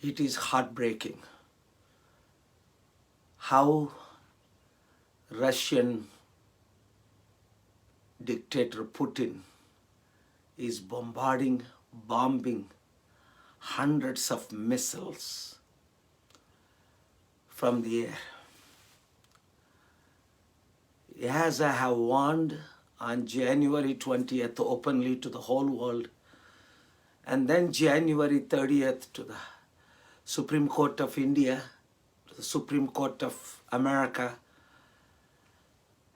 It is heartbreaking how Russian dictator Putin is bombing hundreds of missiles from the air. As I have warned on January 20th openly to the whole world, and then January 30th to the Supreme Court of India, to the Supreme Court of America,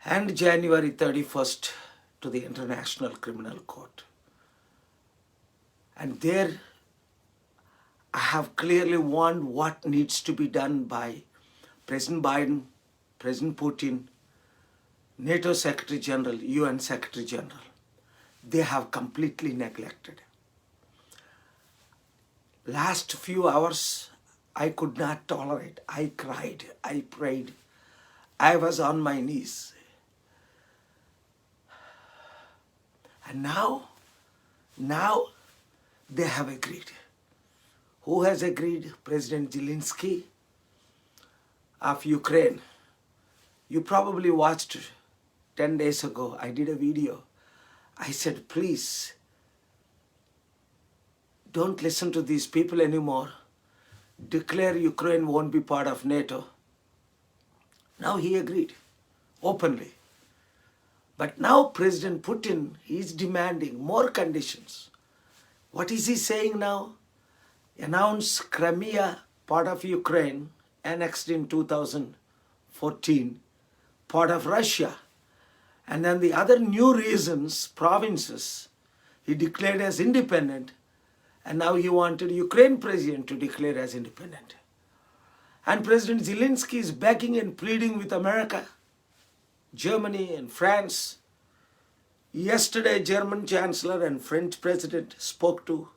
and January 31st to the International Criminal Court. And there I have clearly warned what needs to be done by President Biden, President Putin, NATO Secretary General, UN Secretary General. They have completely neglected. Last few hours, I could not tolerate. I cried, I prayed. I was on my knees. And now they have agreed. Who has agreed? President Zelensky of Ukraine. You probably watched 10 days ago, I did a video. I said, please, don't listen to these people anymore. Declare Ukraine won't be part of NATO. Now he agreed, openly. But now President Putin is demanding more conditions. What is he saying now? Announce Crimea, part of Ukraine, annexed in 2014, part of Russia. And then the other new regions, provinces, he declared as independent. And now he wanted Ukraine president to declare as independent. And President Zelensky is begging and pleading with America, Germany and France. Yesterday, German Chancellor and French President spoke to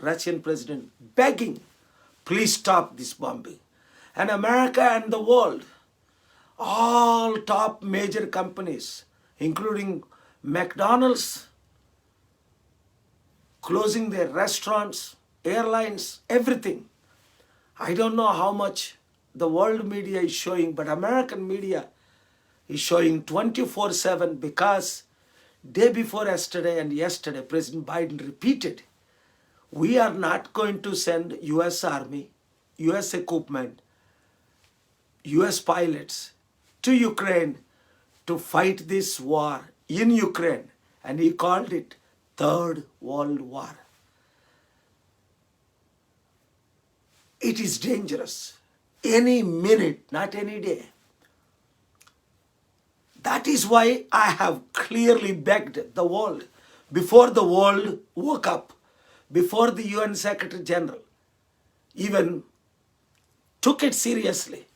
Russian President, begging, please stop this bombing. And America and the world, all top major companies, including McDonald's, closing their restaurants, airlines, everything. I don't know how much the world media is showing, but American media is showing 24/7 because day before yesterday and yesterday, President Biden repeated, we are not going to send US Army, US equipment, US pilots to Ukraine to fight this war in Ukraine. And he called it Third World War. It is dangerous. Any minute, not any day. That is why I have clearly begged the world, before the world woke up, before the UN Secretary General even took it seriously.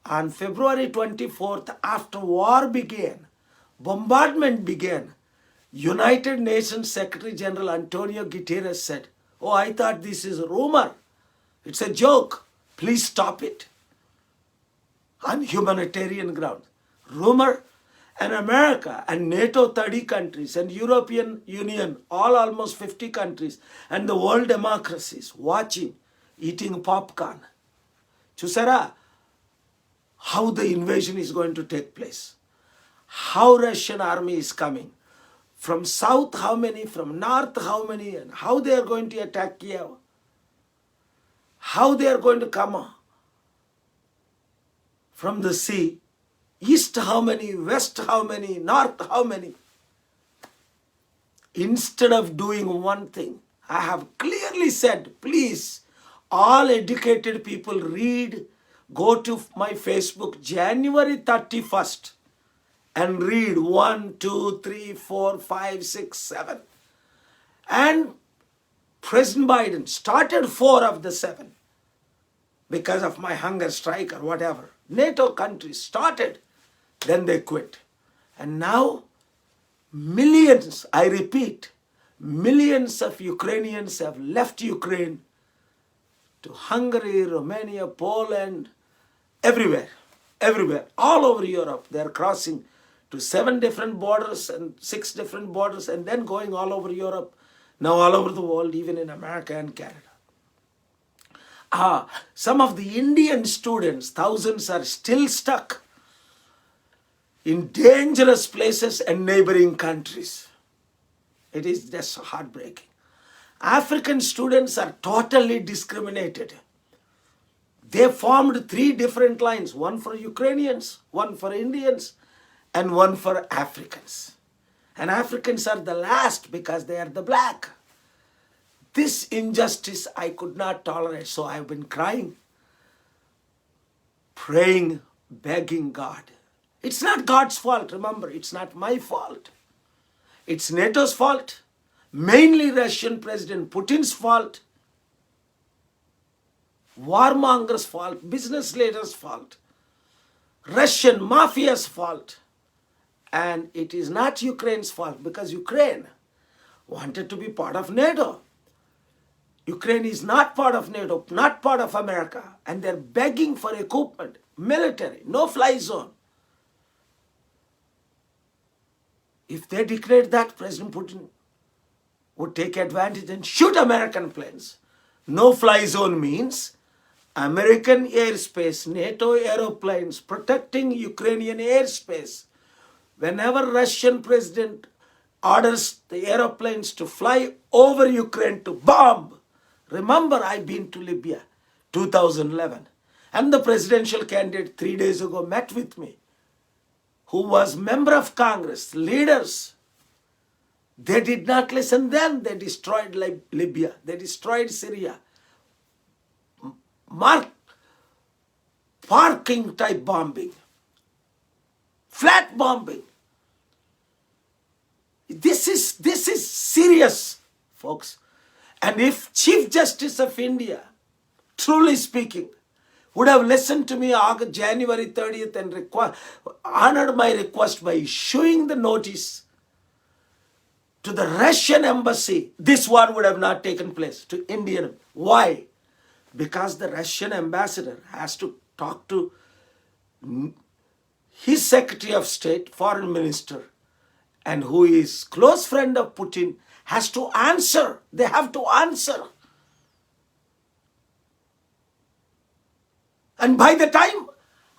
On February 24th, after war began, bombardment began, United Nations Secretary General Antonio Guterres said, oh, I thought this is a rumor. It's a joke. Please stop it. On humanitarian grounds. Rumor. And America and NATO 30 countries and European Union, all almost 50 countries, and the world democracies watching, eating popcorn. Chusara, how the invasion is going to take place. How Russian army is coming. From south, how many? From north, how many? And how they are going to attack Kiev. How they are going to come from the sea. East how many, west how many, north how many. Instead of doing one thing, I have clearly said, please, all educated people read, go to my Facebook, January 31st, and read 1, 2, 3, 4, 5, 6, 7. And President Biden started 4 of the 7 because of my hunger strike or whatever. NATO countries started, then they quit. And now millions, I repeat, millions of Ukrainians have left Ukraine to Hungary, Romania, Poland, everywhere, all over Europe. They're crossing to 7 different borders and 6 different borders and then going all over Europe, now all over the world, even in America and Canada. Some of the Indian students, thousands, are still stuck in dangerous places and neighboring countries. It is just heartbreaking. African students are totally discriminated. They formed 3 different lines, one for Ukrainians, one for Indians, and one for Africans. And Africans are the last because they are the black. This injustice I could not tolerate, so I've been crying, praying, begging God. It's not God's fault, remember, it's not my fault. It's NATO's fault, mainly Russian President Putin's fault, warmongers' fault, business leaders' fault, Russian mafia's fault. And it is not Ukraine's fault because Ukraine wanted to be part of NATO. Ukraine is not part of NATO, not part of America, and they're begging for equipment, military, no-fly zone. If they declared that, President Putin would take advantage and shoot American planes. No-fly zone means American airspace, NATO aeroplanes protecting Ukrainian airspace. Whenever Russian president orders the aeroplanes to fly over Ukraine to bomb, remember I've been to Libya, 2011, and the presidential candidate 3 days ago met with me, who was member of Congress, leaders. They did not listen then. They destroyed Libya. They destroyed Syria. Parking type bombing. Flat bombing. This is serious, folks. And if Chief Justice of India, truly speaking, would have listened to me on January 30th and honored my request by issuing the notice to the Russian embassy, this war would have not taken place to Indian. Why? Because the Russian ambassador has to talk to his Secretary of State, Foreign Minister, and who is close friend of Putin, has to answer. They have to answer. And by the time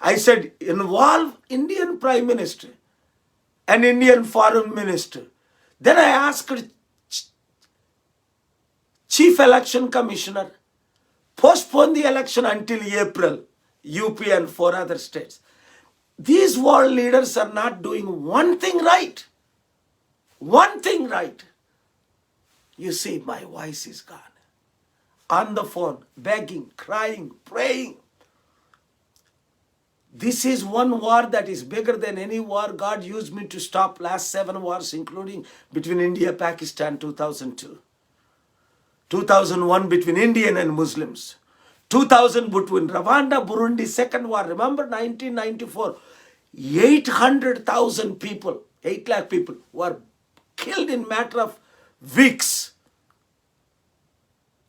I said involve Indian Prime Minister and Indian Foreign Minister, then I asked Chief Election Commissioner, postpone the election until April, UP and 4 other states. These world leaders are not doing one thing right. One thing right. You see, my voice is gone. On the phone, begging, crying, praying. This is one war that is bigger than any war God used me to stop last 7 wars, including between India, Pakistan, 2002. 2001 between Indian and Muslims. 2000 between Rwanda, Burundi, second war. Remember 1994, 800,000 people, 8 lakh people were killed in matter of weeks.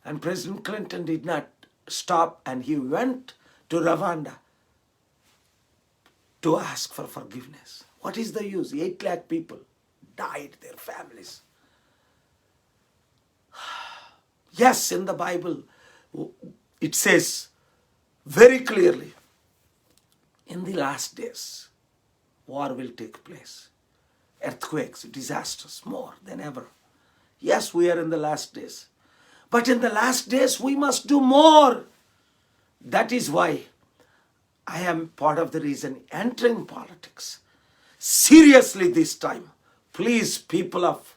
And President Clinton did not stop, and he went to Rwanda to ask for forgiveness. What is the use? 8 lakh people died, their families. Yes, in the Bible, it says very clearly, in the last days, war will take place. Earthquakes, disasters, more than ever. Yes, we are in the last days. But in the last days, we must do more. That is why I am part of the reason entering politics. Seriously this time, please, people of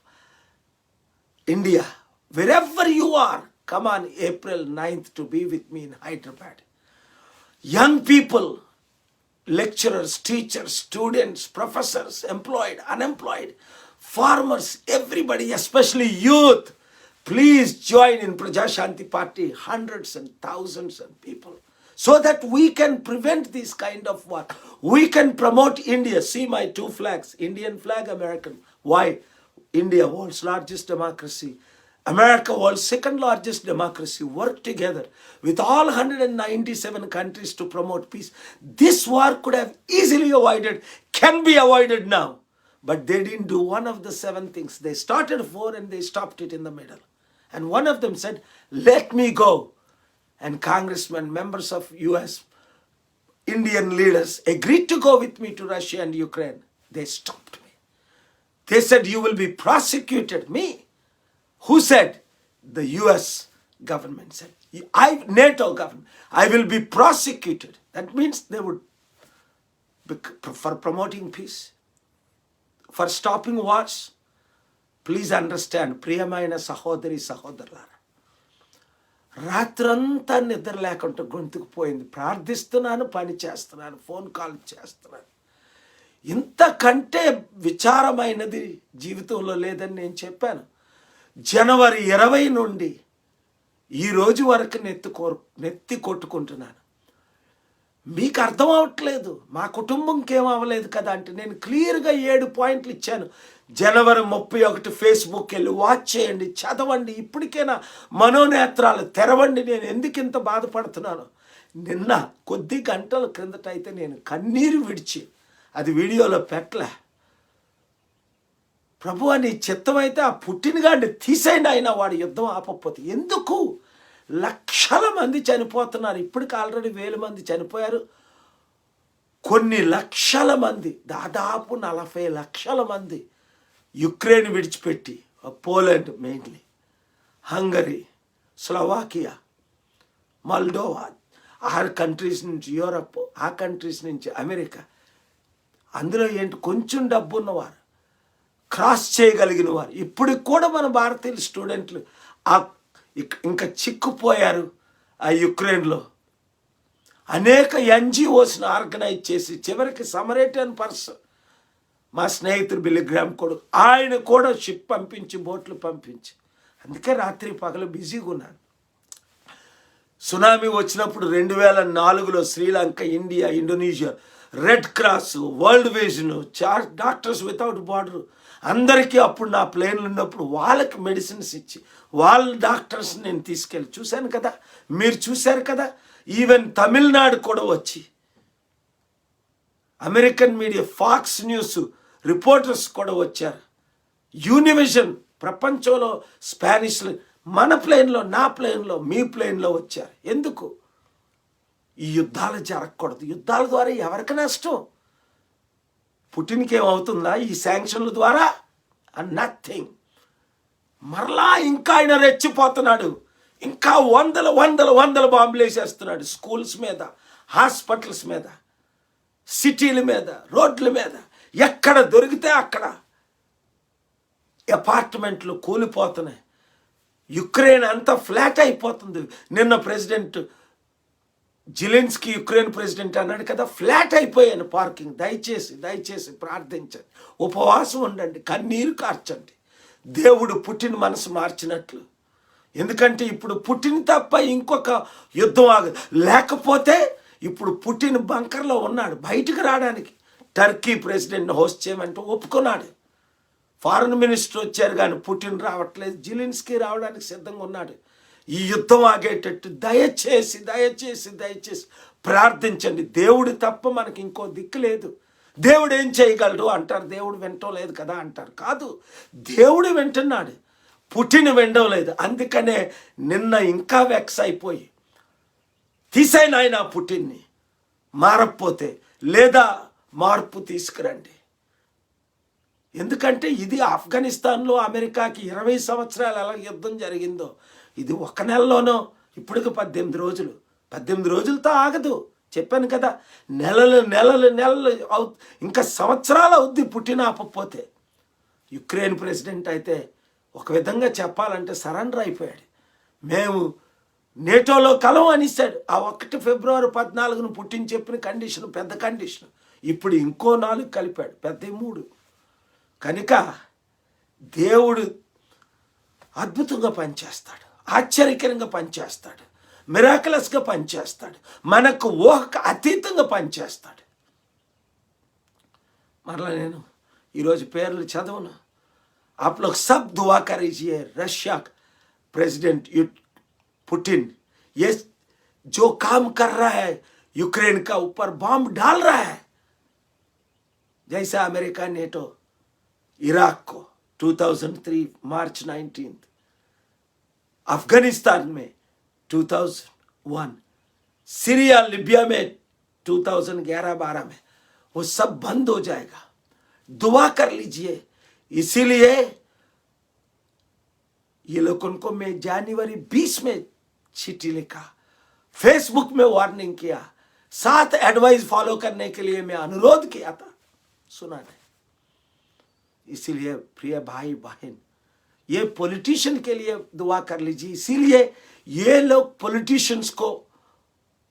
India, wherever you are, come on April 9th to be with me in Hyderabad. Young people, lecturers, teachers, students, professors, employed, unemployed, farmers, everybody, especially youth, please join in Praja Shanti Party, hundreds and thousands of people, so that we can prevent this kind of war. We can promote India. See my 2 flags, Indian flag, American. Why? India, world's largest democracy. America, world's 2nd largest democracy, work together with all 197 countries to promote peace. This war could have easily avoided, can be avoided now. But they didn't do one of the 7 things. They started 4 and they stopped it in the middle. And one of them said, let me go and congressmen, members of US, Indian leaders agreed to go with me to Russia and Ukraine. They stopped me. They said, you will be prosecuted. Me? Who said? The US government said. NATO government. I will be prosecuted. That means they would, for promoting peace, for stopping wars. Please understand, ప్రియమైన సహోదరి సహోదరులారా, రాత్రంతా నిద్ర లేకుండా గొంతుకు పోయింది. ప్రార్థిస్తున్నాను, పని చేస్తున్నాను, ఫోన్ కాల్ చేస్తున్నాను. ఇంతకంటే విచారమైనది జీవితంలో లేదని నేను చెప్పాను. జనవరి 20 నుండి ఈ రోజు వరకు నెత్తి కొట్టుకుంటున్నాను. మీకు అర్థం అవ్వట్లేదు, మా కుటుంబంకి ఏం అవ్వలేదు కదా అంటే నేను క్లియర్గా 7 పాయింట్లు ఇచ్చాను. జనవరి 31 ఫేస్బుక్ వెళ్ళి వాచ్ చేయండి, చదవండి. ఇప్పటికైనా మనోనేత్రాలు తెరవండి. నేను ఎందుకు ఇంత బాధపడుతున్నాను? నిన్న కొద్ది గంటల క్రిందట అయితే నేను కన్నీరు విడిచి అది వీడియోలో పెట్టలే. ప్రభువా, నీ చిత్తమైతే ఆ పుట్టినగాడిని తీసేయండి, అయినా వాడు యుద్ధం ఆపకపోతే. ఎందుకు? లక్షల మంది చనిపోతున్నారు. ఇప్పటికి ఆల్రెడీ 1000 మంది చనిపోయారు. కొన్ని లక్షల మంది, దాదాపు 40 లక్షల మంది యుక్రెయిన్ విడిచిపెట్టి, Poland mainly, Hungary, Slovakia, Moldova, ఆ కంట్రీస్ నుంచి యూరప్, ఆ కంట్రీస్ నుంచి అమెరికా, అందులో ఏంటి కొంచెం డబ్బు ఉన్నవారు, క్రాస్ చేయగలిగిన వారు, ఇప్పటికి కూడా మన భారతీయుల స్టూడెంట్లు ఇంకా చిక్కుపోయారు ఆ యుక్రెయిన్లో. అనేక ఎన్జిఓస్ని ఆర్గనైజ్ చేసి చివరికి సమరేటియన్ పర్సన్, మా స్నేహితుడు బిల్లిగ్రామ్ కొడుకు, ఆయన కూడా షిప్ పంపించి, బోట్లు పంపించి, అందుకే రాత్రి పగలు బిజీగా ఉన్నాను. సునామీ వచ్చినప్పుడు 2004లో Sri Lanka, India, Indonesia, Red Cross, World Vision, Doctors Without Border అందరికీ అప్పుడు నా ప్లేన్లు ఉన్నప్పుడు వాళ్ళకి మెడిసిన్స్ ఇచ్చి వాళ్ళ డాక్టర్స్ నేను తీసుకెళ్ళి చూశాను కదా, మీరు చూశారు కదా. ఈవెన్ తమిళనాడు కూడా వచ్చి American media, Fox News reporters కూడా వచ్చారు. యూనివిజన్ ప్రపంచంలో స్పానిష్లు మన ప్లేన్లో, నా ప్లేన్లో, మీ ప్లేన్లో వచ్చారు. ఎందుకు? ఈ యుద్ధాలు జరగకూడదు. యుద్ధాల ద్వారా ఎవరికి నష్టం? పుటిన్కి ఏమవుతుందా ఈ శాంక్షన్ల ద్వారా? నథింగ్. మరలా ఇంకా ఆయన రెచ్చిపోతున్నాడు. ఇంకా వందల బాంబులు వేసేస్తున్నాడు స్కూల్స్ మీద, హాస్పిటల్స్ మీద, సిటీల మీద, రోడ్ల మీద. ఎక్కడ దొరికితే అక్కడ అపార్ట్మెంట్లు కూలిపోతున్నాయి. యుక్రెయిన్ అంతా ఫ్లాట్ అయిపోతుంది. నిన్న ప్రెసిడెంట్ జిలెన్స్కీ యుక్రెయిన్ ప్రెసిడెంట్ అన్నాడు కదా, ఫ్లాట్ అయిపోయాను పార్కింగ్. దయచేసి ప్రార్థించండి, ఉపవాసం ఉండండి, కన్నీరు కార్చండి. దేవుడు పుట్టిన మనసు మార్చినట్లు. ఎందుకంటే ఇప్పుడు పుట్టిన తప్ప ఇంకొక యుద్ధం ఆగదు. లేకపోతే ఇప్పుడు పుట్టిన బంకర్లో ఉన్నాడు, బయటకు రావడానికి టర్కీ ప్రెసిడెంట్ని హోస్ట్ చేయమంటే ఒప్పుకున్నాడు. ఫారెన్ మినిస్టర్ వచ్చారు కానీ పుటిన్ రావట్లేదు. జిలెన్స్కీ రావడానికి సిద్ధంగా ఉన్నాడు. ఈ యుద్ధం ఆగేటట్టు దయచేసి ప్రార్థించండి. దేవుడు తప్ప మనకి ఇంకో దిక్కు లేదు. దేవుడు ఏం చేయగలడు అంటారు. దేవుడు వినటం లేదు కదా అంటారు. కాదు, దేవుడు వింటున్నాడు, పుటిన్ వినడం లేదు. అందుకనే నిన్న ఇంకా వెక్స్ అయిపోయి తీసేయను ఆయన పుటిన్ని, మారకపోతే లేదా మార్పు తీసుకురండి. ఎందుకంటే ఇది ఆఫ్ఘనిస్తాన్లో అమెరికాకి 20 సంవత్సరాలు ఎలా యుద్ధం జరిగిందో ఇది ఒక నెలలోనో, ఇప్పటికి 18 రోజులతో ఆగదు. చెప్పాను కదా, నెలలు ఇంకా సంవత్సరాలు అవుద్ది పుట్టిన ఆపకపోతే. యుక్రెయిన్ ప్రెసిడెంట్ అయితే ఒక విధంగా చెప్పాలంటే సరెండర్ అయిపోయాడు. మేము నేటోలో కలం అనిస్తాడు. ఆ 1 ఫిబ్రవరి 14ను పుట్టిన చెప్పిన కండిషన్ పెద్ద కండిషన్. ఇప్పుడు ఇంకో 4 కలిపాడు, పెద్ద 3. కనుక దేవుడు అద్భుతంగా పనిచేస్తాడు, ఆశ్చర్యకరంగా పనిచేస్తాడు, మిరాకలస్గా పనిచేస్తాడు, మనకు ఊహకు అతీతంగా పనిచేస్తాడు. మరలా నేను ఈరోజు పేర్లు చదవను. आप लोग सब दुआ करिए रशिया प्रेसिडेंट पुतिन ये जो काम कर रहा है यूक्रेन का ऊपर बॉम्ब डाल रहा है, जैसा अमेरिका नेटो इराक को 2003 मार्च 19, अफगानिस्तान में वन, सीरिया लिबिया में 2011-12 में वो सब बंद हो जाएगा। दुआ कर लीजिए। इसीलिए ये लोगों को मैं जनवरी 20 में चिट्ठी लिखा, फेसबुक में वार्निंग किया, 7 एडवाइस फॉलो करने के लिए मैं अनुरोध किया था, सुना नहीं। इसीलिए प्रिय भाई बहन, ये पॉलिटिशियन के लिए दुआ कर लीजिए। इसीलिए ये लोग पॉलिटिशियंस को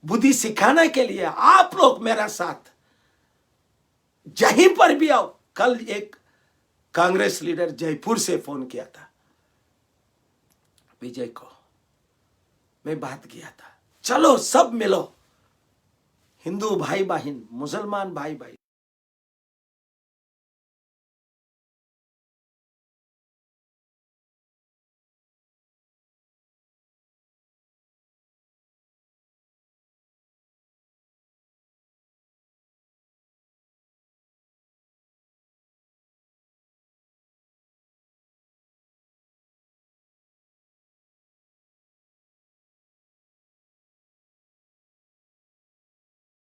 बुद्धि सिखाने के लिए आप लोग मेरा साथ जहीं पर भी आओ। कल एक कांग्रेस लीडर जयपुर से फोन किया था, विजय को मैं बात किया था, चलो सब मिलो, हिंदू भाई बहन, मुसलमान भाई भाई।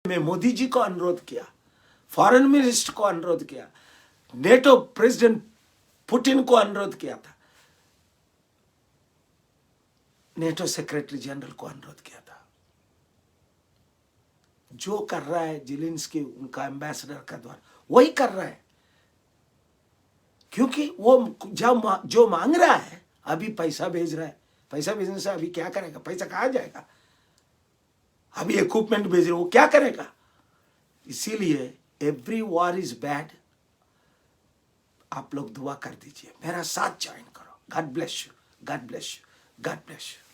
मैं मोदी जी को अनुरोध किया, फॉरेन मिनिस्टर को अनुरोध किया, नेटो प्रेसिडेंट पुतिन को अनुरोध किया था, नेटो सेक्रेटरी जनरल को अनुरोध किया था। जो कर रहा है जेलेंस्की उनका एम्बेसडर का द्वारा वही कर रहा है, क्योंकि वो जो मांग रहा है अभी पैसा भेज रहा है। पैसा भेजने से अभी क्या करेगा? पैसा कहाँ जाएगा? अभी इक्विपमेंट भेज रहे, वो क्या करेगा? इसीलिए एवरी वॉर इज बैड। आप लोग दुआ कर दीजिए, मेरा साथ ज्वाइन करो। God bless you, God bless you, God bless you.